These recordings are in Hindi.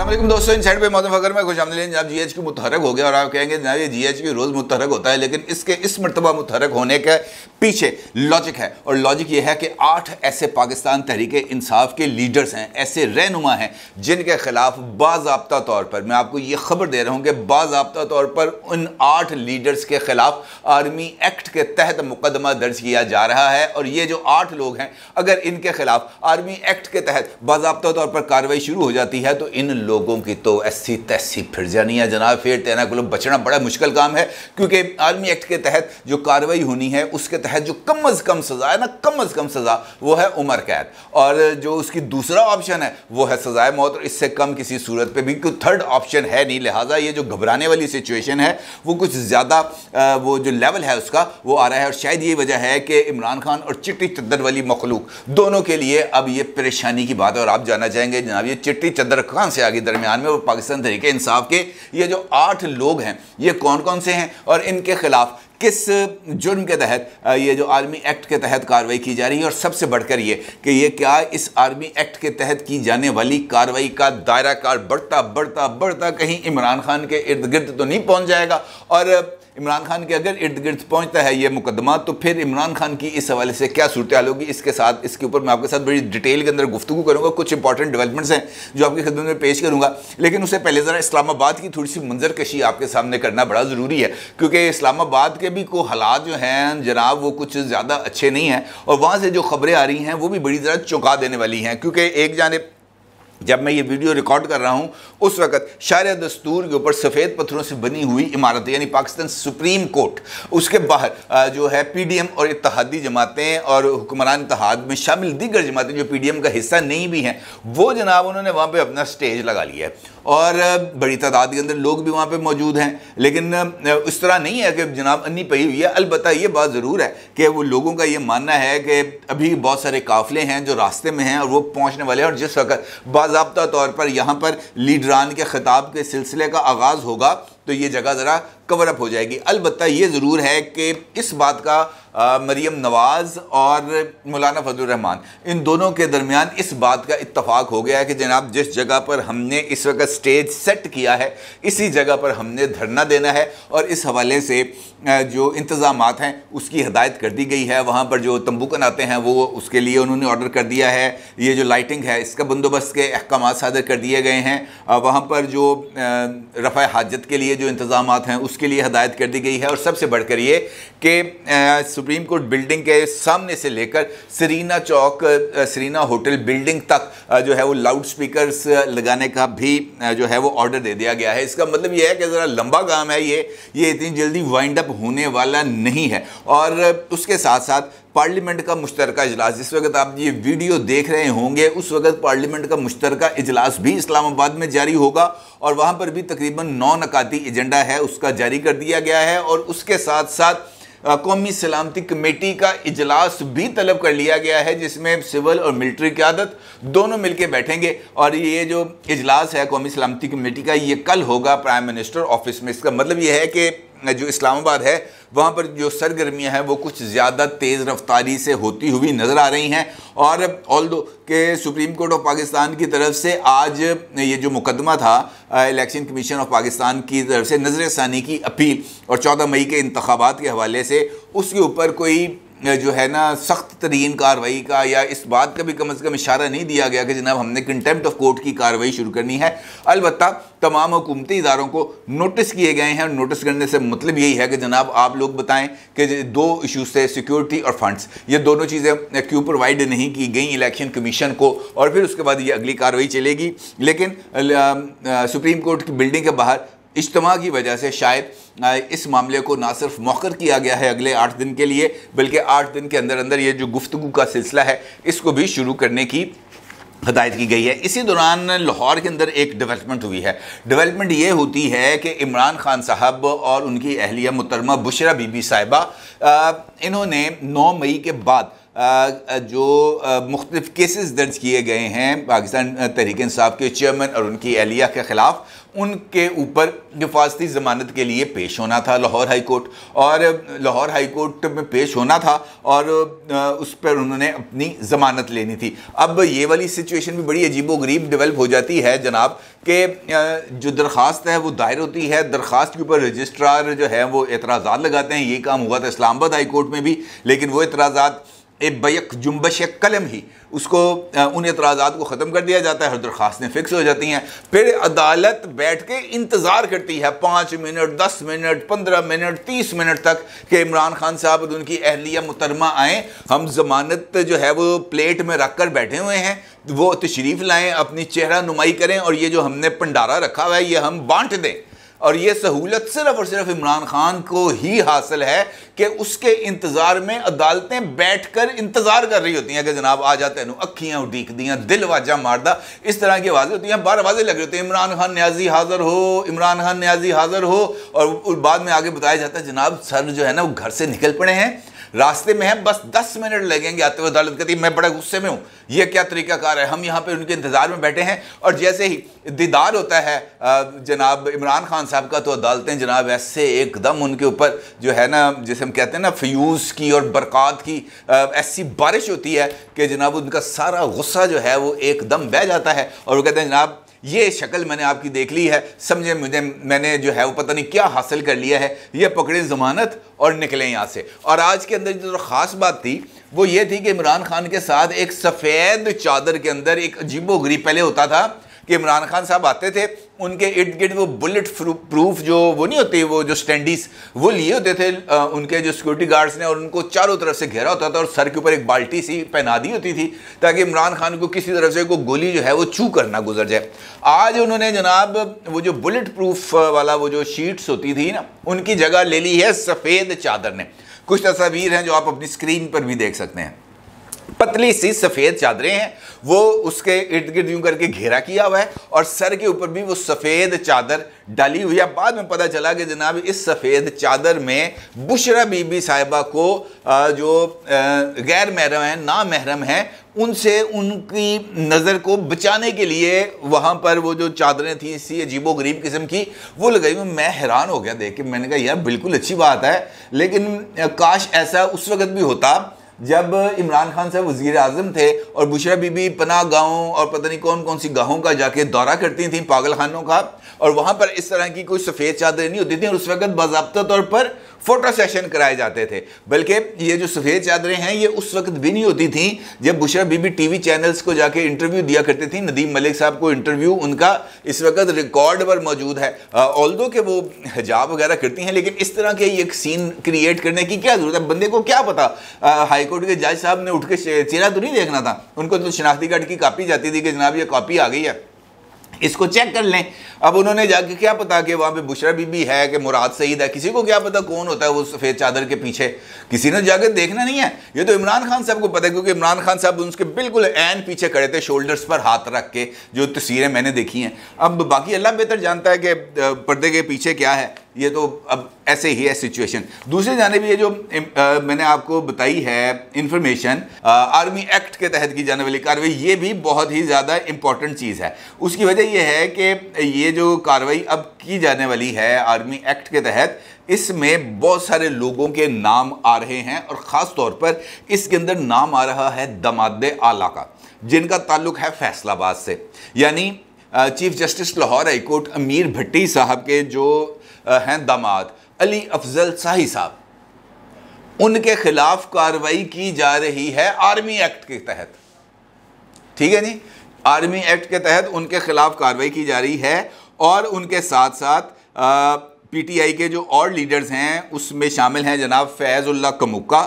अस्सलाम वालेकुम दोस्तों, इनसाइड पे मौसम फकर में खुशामदीद। जनाब GHQ मुतहरक हो गया और आप कहेंगे जनाब ये GHQ रोज़ मुतहरक होता है, लेकिन इसके इस मरतबा मुतहरक होने के पीछे लॉजिक है। और लॉजिक ये है कि 8 ऐसे पाकिस्तान तहरीक इंसाफ के लीडर्स हैं, ऐसे रहनुमा हैं जिनके खिलाफ बाज़ाब्ता तौर पर, मैं आपको ये खबर दे रहा हूँ कि बाज़ाब्ता तौर पर उन 8 लीडर्स के खिलाफ आर्मी एक्ट के तहत मुकदमा दर्ज किया जा रहा है। और ये जो 8 लोग हैं, अगर इनके खिलाफ आर्मी एक्ट के तहत बाज़ाब्ता तौर पर कार्रवाई शुरू हो जाती है तो इन लोगों की तो ऐसी तैसी फिर जानी है जनाब, फिर तेना को बचना बड़ा मुश्किल काम है। क्योंकि आर्मी एक्ट के तहत जो कार्रवाई होनी है उसके तहत जो कम अज़ कम सज़ा है ना, कम अज़ कम सज़ा वो है उम्र कैद, और जो उसकी दूसरा ऑप्शन है वो है सज़ाए मौत। और इससे कम किसी सूरत पे भी कोई थर्ड ऑप्शन है नहीं। लिहाजा ये जो घबराने वाली सिचुएशन है वो कुछ ज़्यादा वो जो लेवल है उसका वो आ रहा है। और शायद ये वजह है कि इमरान खान और चिट्टी चद्दर वाली मखलूक दोनों के लिए अब ये परेशानी की बात है। और आप जानना चाहेंगे जनाब ये चिट्टी चद्दर कहाँ से आ गई दरमियान में, वो पाकिस्तान तहरीक इंसाफ के ये जो 8 लोग हैं ये कौन कौन से हैं और इनके खिलाफ किस जुर्म के तहत ये जो आर्मी एक्ट के तहत कार्रवाई की जा रही है। और सबसे बढ़कर ये कि ये क्या इस आर्मी एक्ट के तहत की जाने वाली कार्रवाई का दायरा कार बढ़ता बढ़ता बढ़ता कहीं इमरान खान के इर्द गिर्द तो नहीं पहुंच जाएगा। और इमरान खान के अगर इर्द गिर्द पहुंचता है ये मुकदमा तो फिर इमरान खान की इस हवाले से क्या सूरत हाल होगी, इसके साथ इसके ऊपर मैं आपके साथ बड़ी डिटेल के अंदर गुफ्तगू करूंगा। कुछ इंपॉर्टेंट डेवलपमेंट्स हैं जो आपकी खिदमत में पेश करूंगा, लेकिन उससे पहले ज़रा इस्लामाबाद की थोड़ी सी मंजरकशी आपके सामने करना बड़ा ज़रूरी है। क्योंकि इस्लामाबाद के भी को हालात जो हैं जनाब वो कुछ ज़्यादा अच्छे नहीं हैं, और वहाँ से जो खबरें आ रही हैं वो भी बड़ी ज़रा चौंका देने वाली हैं। क्योंकि एक जानिब जब मैं ये वीडियो रिकॉर्ड कर रहा हूँ उस वक़्त शार दस्तूर के ऊपर सफ़ेद पत्थरों से बनी हुई इमारत यानी पाकिस्तान सुप्रीम कोर्ट, उसके बाहर जो है PDM और इत्तेहादी जमातें और हुक्मरान इत्तेहाद में शामिल दीगर जमातें जो PDM का हिस्सा नहीं भी हैं वो जनाब उन्होंने वहाँ पे अपना स्टेज लगा लिया है। और बड़ी तादाद के अंदर लोग भी वहाँ पे मौजूद हैं, लेकिन इस तरह नहीं है कि जनाब अन्नी पई हुई है। अलबत्ता ये बात ज़रूर है कि वो लोगों का ये मानना है कि अभी बहुत सारे काफ़िले हैं जो रास्ते में हैं और वो पहुँचने वाले हैं। और जिस वक्त बाज़ाब्ता तौर पर यहाँ पर लीडरान के ख़िताब के सिलसिले का आगाज़ होगा तो ये जगह ज़रा कवर अप हो जाएगी। अलबत्ता ये ज़रूर है कि इस बात का मरीम नवाज़ और मौलाना फजलुर रहमान इन दोनों के दरमियान इस बात का इत्तफाक हो गया है कि जनाब जिस जगह पर हमने इस वक्त स्टेज सेट किया है इसी जगह पर हमने धरना देना है। और इस हवाले से जो इंतज़ामात हैं उसकी हिदायत कर दी गई है। वहाँ पर जो तंबू बनाते हैं वो उसके लिए उन्होंने ऑर्डर कर दिया है। ये जो लाइटिंग है इसका बंदोबस्त के अहकामात सादर कर दिए गए हैं। वहाँ पर जो रफ़ा हाजत के लिए जो इंतज़ामात हैं उसके लिए हिदायत कर दी गई है। और सबसे बढ़कर ये कि सुप्रीम कोर्ट बिल्डिंग के सामने से लेकर सरीना चौक सरीना होटल बिल्डिंग तक जो है वो लाउड स्पीकर्स लगाने का भी जो है वो ऑर्डर दे दिया गया है। इसका मतलब ये है कि ज़रा लंबा काम है, ये इतनी जल्दी वाइंड अप होने वाला नहीं है। और उसके साथ साथ पार्लियामेंट का मुश्तरका इजलास, जिस वक्त आप ये वीडियो देख रहे होंगे उस वक्त पार्लियामेंट का मुश्तरका इजलास भी इस्लामाबाद में जारी होगा। और वहाँ पर भी तकरीबन 9 नकाती एजेंडा है उसका जारी कर दिया गया है। और उसके साथ साथ कौमी सलामती कमेटी का इजलास भी तलब कर लिया गया है जिसमें सिविल और मिलिट्री क़यादत दोनों मिलकर बैठेंगे। और ये जो इजलास है कौमी सलामती कमेटी का ये कल होगा प्राइम मिनिस्टर ऑफिस में। इसका मतलब ये है कि जो इस्लामाबाद है वहाँ पर जो सरगर्मियाँ हैं वो कुछ ज़्यादा तेज़ रफ्तारी से होती हुई नज़र आ रही हैं। और ऑल्दो के सुप्रीम कोर्ट ऑफ पाकिस्तान की तरफ से आज ये जो मुकदमा था इलेक्शन कमीशन ऑफ पाकिस्तान की तरफ से नज़र षानी की अपील और 14 मई के इंतखाबात के हवाले से उसके ऊपर कोई जो है ना सख्त तरीन कार्रवाई का या इस बात का भी कम अज़ कम इशारा नहीं दिया गया कि जनाब हमने कंटेम्प्ट ऑफ कोर्ट की कार्रवाई शुरू करनी है। अलबत्ता तमाम हुकूमती इदारों को नोटिस किए गए हैं। और नोटिस करने से मतलब यही है कि जनाब आप लोग बताएं कि 2 इशूज़ से सिक्योरिटी और फंड्स ये दोनों चीज़ें क्यों प्रोवाइड नहीं की गई इलेक्शन कमीशन को, और फिर उसके बाद ये अगली कार्रवाई चलेगी। लेकिन सुप्रीम कोर्ट की बिल्डिंग के बाहर इज्तिमा की वजह से शायद इस मामले को ना सिर्फ मौखर किया गया है अगले 8 दिन के लिए, बल्कि 8 दिन के अंदर अंदर ये जो गुफ्तगू का सिलसिला है इसको भी शुरू करने की हदायत की गई है। इसी दौरान लाहौर के अंदर एक डेवलपमेंट हुई है। डेवलपमेंट ये होती है कि इमरान खान साहब और उनकी अहलिया मुहतरमा बुशरा बीबी साहिबा इन्होंने 9 मई के बाद जो मुख्तलिफ केसेस दर्ज किए गए हैं पाकिस्तान तहरीक इंसाफ के चेयरमैन और उनकी अहलिया के ख़िलाफ़, उनके ऊपर हिफाजती ज़मानत के लिए पेश होना था लाहौर हाई कोर्ट, और लाहौर हाई कोर्ट में पेश होना था और उस पर उन्होंने अपनी ज़मानत लेनी थी। अब ये वाली सिचुएशन भी बड़ी अजीबोगरीब डेवलप हो जाती है जनाब कि जो दरख्वास्त है वो दायर होती है, दरख्वास्त के ऊपर रजिस्ट्रार जो है वो एतराज़ात लगाते हैं। ये काम हुआ था इस्लामाबाद हाई कोर्ट में भी, लेकिन वो एतराज़ात एक बैक जुम्बश कलम ही उसको उन एतराज़ात को ख़त्म कर दिया जाता है और दरख्वास्तें फ़िक्स हो जाती हैं। फिर अदालत बैठ के इंतज़ार करती है 5 मिनट, 10 मिनट, 15 मिनट, 30 मिनट तक कि इमरान खान साहब और उनकी अहलिया मुहतरमा आएँ, हम ज़मानत जो है वो प्लेट में रख कर बैठे हुए हैं, वो तशरीफ़ लाएँ, अपनी चेहरा नुमाई करें और ये जो हमने भंडारा रखा हुआ है ये हम बांट दें। और ये सहूलत सिर्फ और सिर्फ इमरान खान को ही हासिल है कि उसके इंतज़ार में अदालतें बैठकर इंतज़ार कर रही होती हैं कि जनाब आ जाते हैं, अखियाँ उड़ीक दियाँ, दिल वाजा मारदा, इस तरह की आवाज़ें होती हैं, बार आवाज़ें लग रही होती हैं, इमरान खान न्याजी हाज़िर हो, इमरान खान न्याजी हाज़िर हो। और बाद में आगे बताया जाता है जनाब सर जो है ना वो घर से निकल पड़े हैं, रास्ते में है, बस 10 मिनट लगेंगे आते हुए। अदालत कहती है मैं बड़ा गुस्से में हूँ, ये क्या तरीकाकार है, हम यहाँ पे उनके इंतज़ार में बैठे हैं। और जैसे ही दीदार होता है जनाब इमरान खान साहब का, तो अदालतें जनाब ऐसे एकदम उनके ऊपर जो है ना, जैसे हम कहते हैं ना फ्यूज़ की और बरक़ात की ऐसी बारिश होती है कि जनाब उनका सारा गुस्सा जो है वो एकदम बह जाता है और वो कहते हैं जनाब ये शक्ल मैंने आपकी देख ली है, समझे मुझे, मैंने जो है वो पता नहीं क्या हासिल कर लिया है, ये पकड़े ज़मानत और निकले यहाँ से। और आज के अंदर जो ख़ास बात थी वो ये थी कि इमरान खान के साथ एक सफ़ेद चादर के अंदर एक अजीबोगरीब पहले होता था कि इमरान खान साहब आते थे, उनके इर्द गिर्द वो बुलेट प्रूफ जो वो नहीं होती, वो जो स्टैंडीज वो लिए होते थे उनके जो सिक्योरिटी गार्ड्स ने, और उनको चारों तरफ से घेरा होता था और सर के ऊपर एक बाल्टी सी पहना दी होती थी ताकि इमरान खान को किसी तरफ से कोई गोली जो है वो चू कर ना गुजर जाए। आज उन्होंने जनाब वो जो बुलेट प्रूफ वाला वो जो शीट्स होती थी ना, उनकी जगह ले ली है सफ़ेद चादर ने। कुछ तस्वीर हैं जो आप अपनी स्क्रीन पर भी देख सकते हैं, पतली सी सफ़ेद चादरें हैं, वो उसके इर्द गिर्द यूं करके घेरा किया हुआ है और सर के ऊपर भी वो सफ़ेद चादर डाली हुई है। बाद में पता चला कि जनाब इस सफ़ेद चादर में बुशरा बीबी साहिबा को जो गैर महरम है, ना महरम है, उनसे उनकी नज़र को बचाने के लिए वहाँ पर वो जो चादरें थी इसी अजीबोगरीब किस्म की वो लगाई हुई। मैं हैरान हो गया देख के, मैंने कहा यार बिल्कुल अच्छी बात है, लेकिन काश ऐसा उस वक़्त भी होता जब इमरान खान साहब वज़ीर आज़म थे और बुशरा बीबी पनाह गाहों और पता नहीं कौन कौन सी गाहों का जाके दौरा करती थी, पागल खानों का, और वहाँ पर इस तरह की कोई सफ़ेद चादरें नहीं होती थी और उस वक्त बाज़ाब्ता तौर पर फ़ोटो सेशन कराए जाते थे। बल्कि ये जो सफ़ेद चादरें हैं ये उस वक्त भी नहीं होती थी जब बुशरा बीबी टीवी चैनल्स को जाके इंटरव्यू दिया करती थी। नदीम मलिक साहब को इंटरव्यू उनका इस वक्त रिकॉर्ड पर मौजूद है, ऑल्दो कि वो हिजाब वगैरह करती हैं, लेकिन इस तरह के एक सीन क्रिएट करने की क्या ज़रूरत है? बंदे को क्या पता, हाई कोर्ट के जज साहब ने उठ के चेहरा तो नहीं देखना था, उनको तो शनाख्ती कार्ड की कॉपी जाती थी कि जनाब ये कॉपी आ गई है, इसको चेक कर लें। अब उन्होंने जाके क्या पता कि वहाँ पे बुशरा बीबी है कि मुराद सईद है, किसी को क्या पता कौन होता है वो सफ़ेद चादर के पीछे, किसी ने जाकर देखना नहीं है। ये तो इमरान खान साहब को पता है क्योंकि इमरान खान साहब उसके बिल्कुल ऐन पीछे खड़े थे, शोल्डर्स पर हाथ रख के, जो तस्वीरें मैंने देखी हैं। अब बाकी अल्लाह बेहतर जानता है कि पर्दे के पीछे क्या है, ये तो अब ऐसे ही है सिचुएशन। दूसरी जानिब ये जो मैंने आपको बताई है इंफॉर्मेशन, आर्मी एक्ट के तहत की जाने वाली कार्रवाई, ये भी बहुत ही ज़्यादा इंपॉर्टेंट चीज़ है। उसकी वजह यह है कि ये जो कार्रवाई अब की जाने वाली है आर्मी एक्ट के तहत, इसमें बहुत सारे लोगों के नाम आ रहे हैं और ख़ास तौर पर इसके अंदर नाम आ रहा है दमाद आला का, जिनका ताल्लुक़ है फैसलाबाद से। यानी chief justice Lahore high court अमीर भट्टी साहब के जो हैं दामाद अली अफजल शाही साहब, उनके खिलाफ कार्रवाई की जा रही है आर्मी एक्ट के तहत। ठीक है जी, आर्मी एक्ट के तहत उनके खिलाफ कार्रवाई की जा रही है और उनके साथ साथ पीटीआई के जो और लीडर्स हैं उसमें शामिल हैं जनाब फैज़ुल्लाह कमुक्का,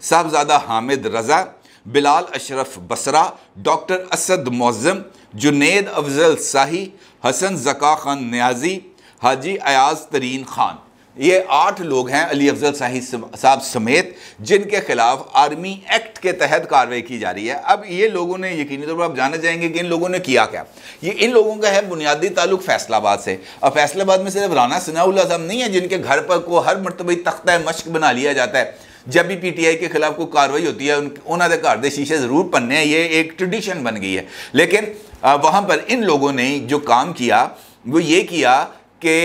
साहबजादा हामिद रज़ा, बिलाल अशरफ बसरा, डॉक्टर असद मौज़म, जुनेद अफजल शाही, हसन ज़का खान न्याजी, हाजी अयाज तरीन खान। ये 8 लोग हैं अली अफजल शाही साहब समेत जिनके खिलाफ आर्मी एक्ट के तहत कार्रवाई की जा रही है। अब ये लोगों ने, यकीनी तौर पर आप जानना चाहेंगे कि इन लोगों ने किया क्या। ये इन लोगों का है बुनियादी ताल्लुक फैसलाबाद से। अब फैसलाबाद में सिर्फ राना सनाउल्लाह साहब नहीं है जिनके घर पर को हर मरतबा तख्ता मश्क बना लिया जाता है। जब भी पीटीआई के खिलाफ कोई कार्रवाई होती है उन्होंने घर के शीशे ज़रूर पन्ने हैं, ये एक ट्रेडिशन बन गई है। लेकिन वहाँ पर इन लोगों ने जो काम किया वो ये किया कि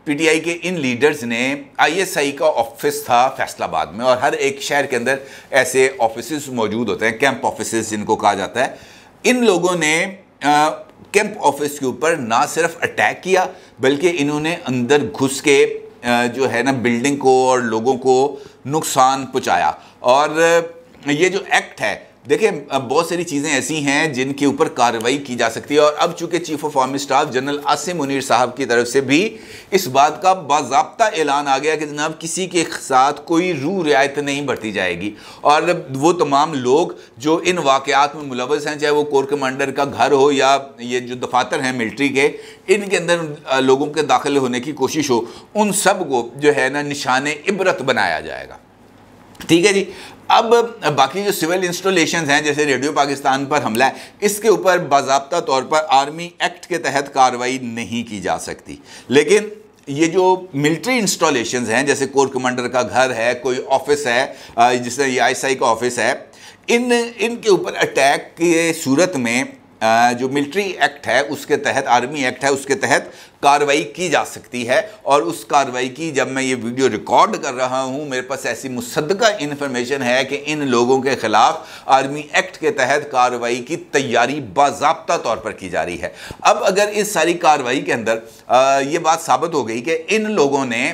पीटीआई के इन लीडर्स ने, आईएसआई का ऑफिस था फैसलाबाद में और हर एक शहर के अंदर ऐसे ऑफिस मौजूद होते हैं, कैंप ऑफिस जिनको कहा जाता है। इन लोगों ने कैंप ऑफिस के ऊपर ना सिर्फ अटैक किया बल्कि इन्होंने अंदर घुस के जो है ना बिल्डिंग को और लोगों को नुकसान पहुंचाया। और ये जो एक्ट है, देखिए बहुत सारी चीज़ें ऐसी हैं जिनके ऊपर कार्रवाई की जा सकती है। और अब चूंकि chief of army staff general Asim Munir साहब की तरफ से भी इस बात का बाज़ाब्ता ऐलान आ गया कि जनाब किसी के साथ कोई रू रियायत नहीं बरती जाएगी। और वो तमाम लोग जो इन वाक़यात में मुलव्वस हैं, चाहे वो कोर कमांडर का घर हो या ये जो दफातर हैं मिलिट्री के, इनके अंदर लोगों के दाखिल होने की कोशिश हो, उन सब को जो है ना निशान इबरत बनाया जाएगा। ठीक है जी। अब बाकी जो सिविल इंस्टॉलेशंस हैं, जैसे रेडियो पाकिस्तान पर हमला है, इसके ऊपर बाज़ाब्ता तौर पर आर्मी एक्ट के तहत कार्रवाई नहीं की जा सकती। लेकिन ये जो मिलिट्री इंस्टॉलेशंस हैं, जैसे कोर कमांडर का घर है, कोई ऑफिस है जिससे ये आईएसआई का ऑफिस है, इनके ऊपर अटैक की सूरत में जो मिलिट्री एक्ट है उसके तहत, आर्मी एक्ट है उसके तहत कार्रवाई की जा सकती है। और उस कार्रवाई की जब मैं ये वीडियो रिकॉर्ड कर रहा हूँ, मेरे पास ऐसी मुसद्दका इन्फॉर्मेशन है कि इन लोगों के खिलाफ आर्मी एक्ट के तहत कार्रवाई की तैयारी बाज़ाब्ता तौर पर की जा रही है। अब अगर इस सारी कार्रवाई के अंदर ये बात साबित हो गई कि इन लोगों ने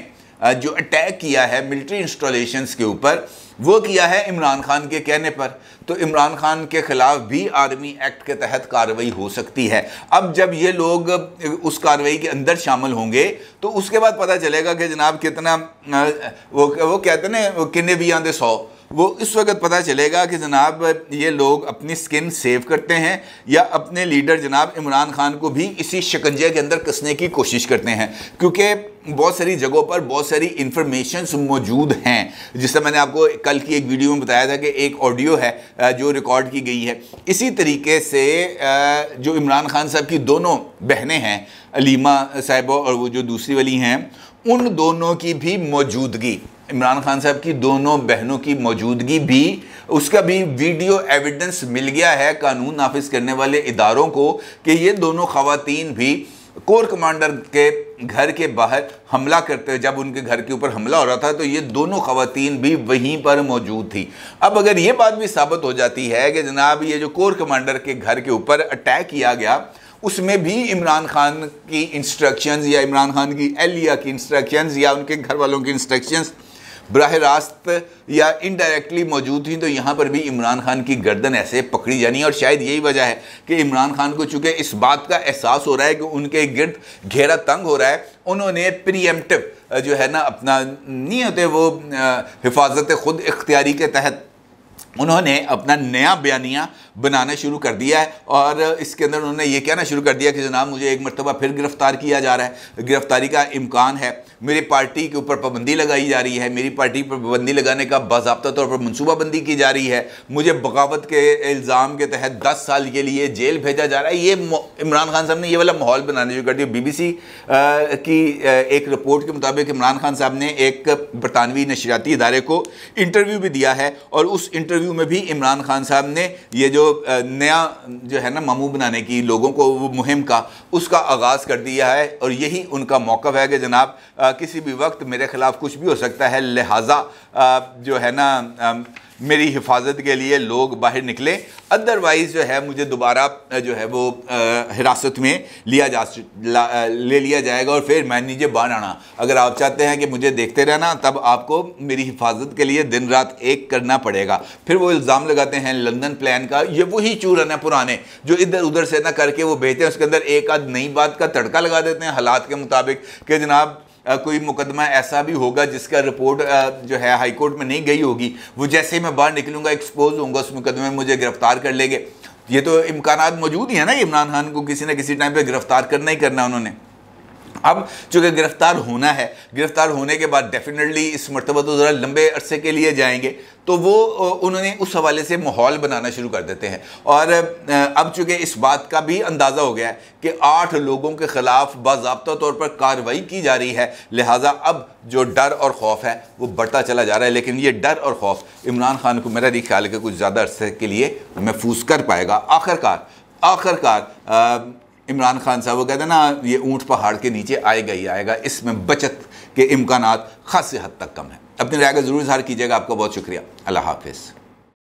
जो अटैक किया है मिलिट्री इंस्टॉलेशंस के ऊपर, वो किया है इमरान खान के कहने पर, तो इमरान खान के खिलाफ भी आर्मी एक्ट के तहत कार्रवाई हो सकती है। अब जब ये लोग उस कार्रवाई के अंदर शामिल होंगे तो उसके बाद पता चलेगा कि जनाब कितना वो कहते हैं ना किन्ने भी आंदे 100, वो इस वक्त पता चलेगा कि जनाब ये लोग अपनी स्किन सेव करते हैं या अपने लीडर जनाब इमरान खान को भी इसी शिकंजे के अंदर कसने की कोशिश करते हैं। क्योंकि बहुत सारी जगहों पर बहुत सारी इंफॉर्मेशंस मौजूद हैं, जिससे मैंने आपको कल की एक वीडियो में बताया था कि एक ऑडियो है जो रिकॉर्ड की गई है। इसी तरीके से जो इमरान खान साहब की दोनों बहनें हैं, अलीमा साहिबा और वो जो दूसरी वाली हैं, उन दोनों की भी मौजूदगी, इमरान खान साहब की दोनों बहनों की मौजूदगी भी, उसका भी वीडियो एविडेंस मिल गया है कानून नाफिज करने वाले इदारों को कि ये दोनों ख़वातीन भी कोर कमांडर के घर के बाहर हमला करते, जब उनके घर के ऊपर हमला हो रहा था तो ये दोनों ख़वातीन भी वहीं पर मौजूद थी। अब अगर ये बात भी साबित हो जाती है कि जनाब ये जो कोर कमांडर के घर के ऊपर अटैक किया गया उसमें भी इमरान खान की इंस्ट्रक्शंस या इमरान खान की एहलिया की इंस्ट्रक्शंस या उनके घर वालों की इंस्ट्रक्शंस बराह रास्त या इनडायरेक्टली मौजूद थी, तो यहाँ पर भी इमरान खान की गर्दन ऐसे पकड़ी जानी। और शायद यही वजह है कि इमरान खान को चूँकि इस बात का एहसास हो रहा है कि उनके गिर्द घेरा तंग हो रहा है, उन्होंने प्रीएम्प्टिव जो है ना अपना नहीं होते वो हिफाजत खुद इख्तियारी के तहत उन्होंने अपना नया बयानिया बनाना शुरू कर दिया है। और इसके अंदर उन्होंने ये कहना शुरू कर दिया कि जनाब मुझे एक मरतबा फिर गिरफ़्तार किया जा रहा है, गिरफ़्तारी का इम्कान है, मेरी पार्टी के ऊपर पाबंदी लगाई जा रही है, मेरी पार्टी पर पाबंदी लगाने का बाज़ाब्ता तौर पर मनसूबाबंदी की जा रही है, मुझे बगावत के इल्ज़ाम के तहत 10 साल के लिए जेल भेजा जा रहा है। ये इमरान खान साहब ने ये वाला माहौल बनाना शुरू कर दिया। BBC की एक रिपोर्ट के मुताबिक इमरान खान साहब ने एक बरतानवी नशरियाती इदारे को इंटरव्यू भी दिया है और उस इंटरव्यू में भी इमरान खान साहब ने ये जो नया जो है ना मामू बनाने की लोगों को वो मुहिम का उसका आगाज़ कर दिया है। और यही उनका मौक़िफ़ है कि जनाब किसी भी वक्त मेरे ख़िलाफ़ कुछ भी हो सकता है, लिहाजा जो है ना मेरी हिफाजत के लिए लोग बाहर निकले, अदरवाइज़ जो है मुझे दोबारा जो है वो हिरासत में ले लिया जाएगा और फिर मैं नीचे बाहर आना। अगर आप चाहते हैं कि मुझे देखते रहना तब आपको मेरी हिफाजत के लिए दिन रात एक करना पड़ेगा। फिर वो इल्ज़ाम लगाते हैं लंदन प्लान का, ये वही चूरन है पुराने जो इधर उधर से ना करके वो भेजते हैं, उसके अंदर एक आध नई बात का तड़का लगा देते हैं हालात के मुताबिक कि जनाब कोई मुकदमा ऐसा भी होगा जिसका रिपोर्ट जो है हाई कोर्ट में नहीं गई होगी, वो जैसे ही मैं बाहर निकलूंगा एक्सपोज होऊंगा उस मुकदमे में मुझे गिरफ्तार कर लेंगे। ये तो इम्कानात मौजूद ही है ना, इमरान खान को किसी न किसी टाइम पे गिरफ्तार करना ही करना उन्होंने। अब चूँकि गिरफ्तार होना है, गिरफ्तार होने के बाद डेफिनेटली इस मरतबा तो ज़रा लंबे अरसे के लिए जाएंगे, तो वो उन्होंने उस हवाले से माहौल बनाना शुरू कर देते हैं। और अब चूँकि इस बात का भी अंदाज़ा हो गया है कि 8 लोगों के ख़िलाफ़ बाज़ाब्ता तौर पर कार्रवाई की जा रही है, लिहाजा अब जो डर और खौफ है वो बढ़ता चला जा रहा है। लेकिन ये डर और खौफ इमरान खान को मेरा नहीं ख्याल है कि कुछ ज़्यादा अरसे के लिए महफूज कर पाएगा। आखिरकार इमरान खान साहब वो कहते हैं ना, ये ऊँट पहाड़ के नीचे आएगा ही आएगा, इसमें बचत के इम्कानात खासी हद तक कम है। अपनी राय का ज़रूर इज़हार कीजिएगा। आपका बहुत शुक्रिया। अल्लाह हाफिज़।